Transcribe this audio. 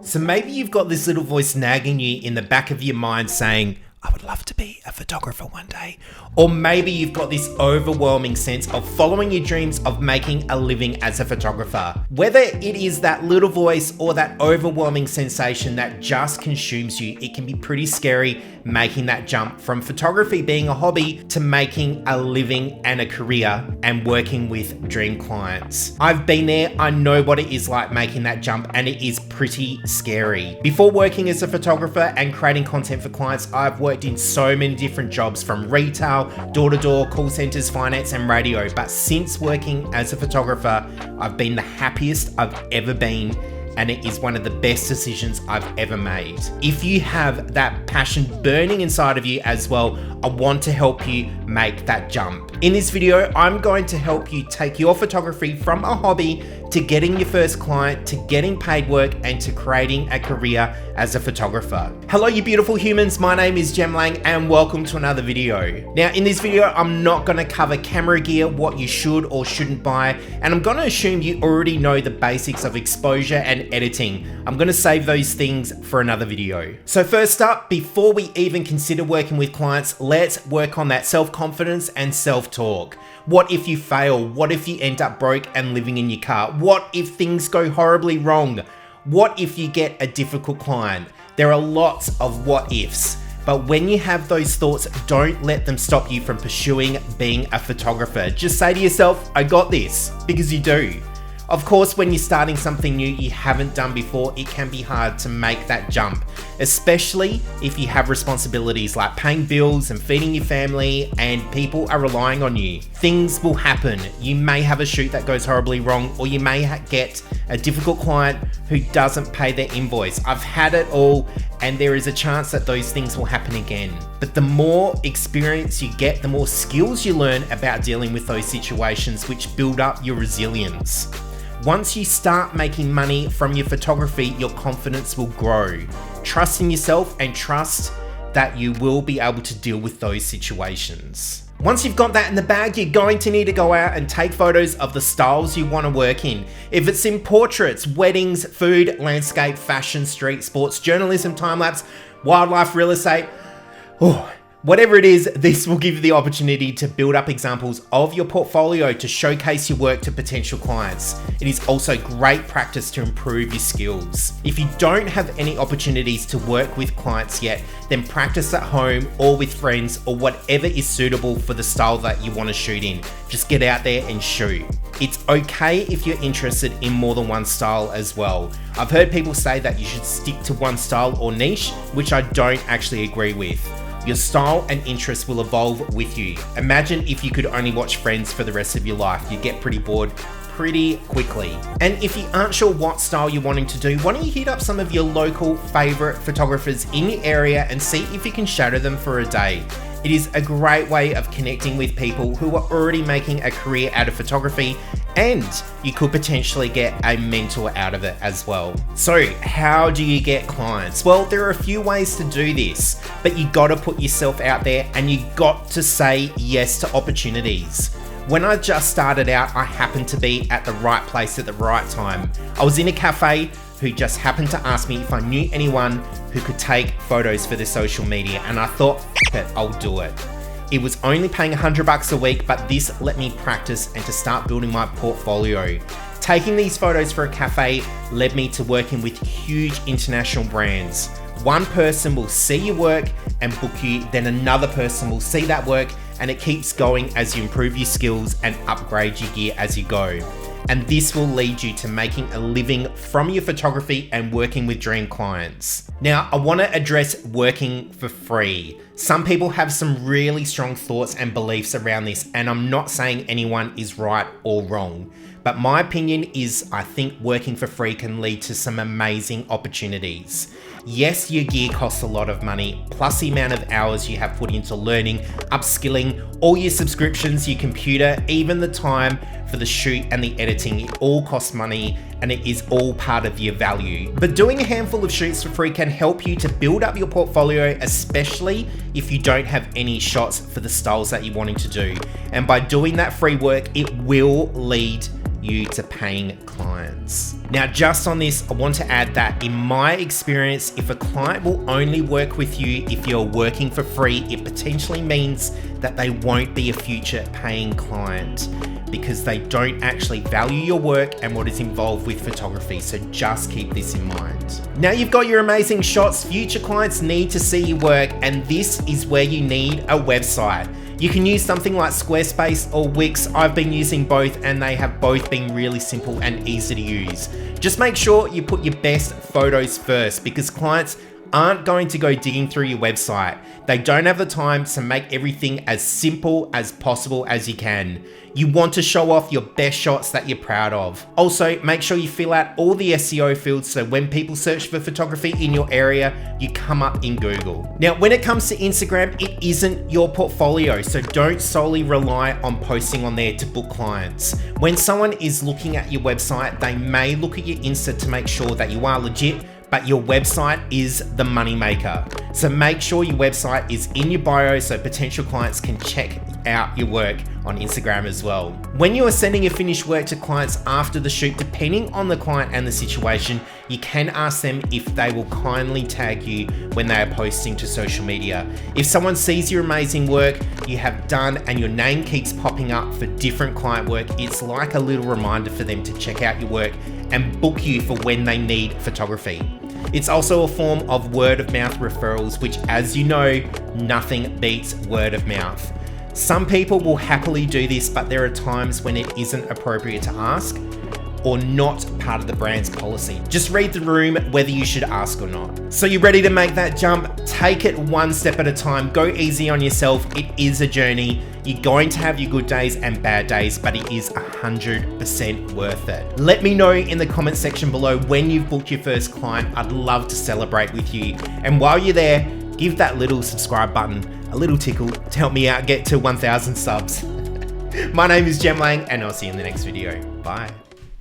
So maybe you've got this little voice nagging you in the back of your mind saying, I would love to be a photographer one day. Or maybe you've got this overwhelming sense of following your dreams of making a living as a photographer. Whether it is that little voice or that overwhelming sensation that just consumes you, it can be pretty scary making that jump from photography being a hobby to making a living and a career and working with dream clients. I've been there, I know what it is like making that jump, and it is pretty scary. Before working as a photographer and creating content for clients, I've worked in so many different jobs from retail, door-to-door, call centers, finance, and radio. But since working as a photographer, I've been the happiest I've ever been, and it is one of the best decisions I've ever made. If you have that passion burning inside of you as well, I want to help you make that jump. In this video, I'm going to help you take your photography from a hobby to getting your first client, to getting paid work, and to creating a career as a photographer. Hello, you beautiful humans. My name is Jem Lang, and welcome to another video. Now, in this video, I'm not gonna cover camera gear, what you should or shouldn't buy, and I'm gonna assume you already know the basics of exposure and editing. I'm gonna save those things for another video. So first up, before we even consider working with clients, let's work on that self-confidence and self-talk. What if you fail? What if you end up broke and living in your car? What if things go horribly wrong? What if you get a difficult client? There are lots of what ifs, but when you have those thoughts, don't let them stop you from pursuing being a photographer. Just say to yourself, I got this, because you do. Of course, when you're starting something new you haven't done before, it can be hard to make that jump, especially if you have responsibilities like paying bills and feeding your family and people are relying on you. Things will happen. You may have a shoot that goes horribly wrong, or you may get a difficult client who doesn't pay their invoice. I've had it all, and there is a chance that those things will happen again. But the more experience you get, the more skills you learn about dealing with those situations, which build up your resilience. Once you start making money from your photography, your confidence will grow. Trust in yourself and trust that you will be able to deal with those situations. Once you've got that in the bag, you're going to need to go out and take photos of the styles you want to work in. If it's in portraits, weddings, food, landscape, fashion, street, sports, journalism, time-lapse, wildlife, real estate, whatever it is, this will give you the opportunity to build up examples of your portfolio to showcase your work to potential clients. It is also great practice to improve your skills. If you don't have any opportunities to work with clients yet, then practice at home or with friends or whatever is suitable for the style that you want to shoot in. Just get out there and shoot. It's okay if you're interested in more than one style as well. I've heard people say that you should stick to one style or niche, which I don't actually agree with. Your style and interests will evolve with you. Imagine if you could only watch Friends for the rest of your life. You'd get pretty bored pretty quickly. And if you aren't sure what style you're wanting to do, why don't you hit up some of your local favorite photographers in your area and see if you can shadow them for a day. It is a great way of connecting with people who are already making a career out of photography, and you could potentially get a mentor out of it as well. So how do you get clients? Well, there are a few ways to do this, but you gotta put yourself out there and you got to say yes to opportunities. When I just started out, I happened to be at the right place at the right time. I was in a cafe who just happened to ask me if I knew anyone who could take photos for their social media, and I thought, F it, I'll do it. It was only paying $100 a week, but this let me practice and to start building my portfolio. Taking these photos for a cafe led me to working with huge international brands. One person will see your work and book you, then another person will see that work, and it keeps going as you improve your skills and upgrade your gear as you go. And this will lead you to making a living from your photography and working with dream clients. Now, I want to address working for free. Some people have some really strong thoughts and beliefs around this, and I'm not saying anyone is right or wrong. But my opinion is I think working for free can lead to some amazing opportunities. Yes, your gear costs a lot of money, plus the amount of hours you have put into learning, upskilling, all your subscriptions, your computer, even the time for the shoot and the editing. It all costs money and it is all part of your value. But doing a handful of shoots for free can help you to build up your portfolio, especially if you don't have any shots for the styles that you're wanting to do. And by doing that free work, it will lead you to paying clients. Now, just on this, I want to add that in my experience, if a client will only work with you if you're working for free, it potentially means that they won't be a future paying client because they don't actually value your work and what is involved with photography. So just keep this in mind. Now you've got your amazing shots, future clients need to see your work, and this is where you need a website. You can use something like Squarespace or Wix. I've been using both and they have both been really simple and easy to use. Just make sure you put your best photos first because clients aren't going to go digging through your website. They don't have the time, so make everything as simple as possible as you can. You want to show off your best shots that you're proud of. Also, make sure you fill out all the SEO fields so when people search for photography in your area, you come up in Google. Now, when it comes to Instagram, it isn't your portfolio, so don't solely rely on posting on there to book clients. When someone is looking at your website, they may look at your Insta to make sure that you are legit, but your website is the money maker. So make sure your website is in your bio so potential clients can check out your work on Instagram as well. When you are sending your finished work to clients after the shoot, depending on the client and the situation, you can ask them if they will kindly tag you when they are posting to social media. If someone sees your amazing work you have done and your name keeps popping up for different client work, it's like a little reminder for them to check out your work and book you for when they need photography. It's also a form of word of mouth referrals, which, as you know, nothing beats word of mouth. Some people will happily do this, but there are times when it isn't appropriate to ask or not part of the brand's policy. Just read the room whether you should ask or not. So you're ready to make that jump? Take it one step at a time. Go easy on yourself. It is a journey. You're going to have your good days and bad days, but it is 100% worth it. Let me know in the comment section below when you've booked your first client. I'd love to celebrate with you. And while you're there, give that little subscribe button a little tickle to help me out get to 1,000 subs. My name is Jem Lang, and I'll see you in the next video. Bye.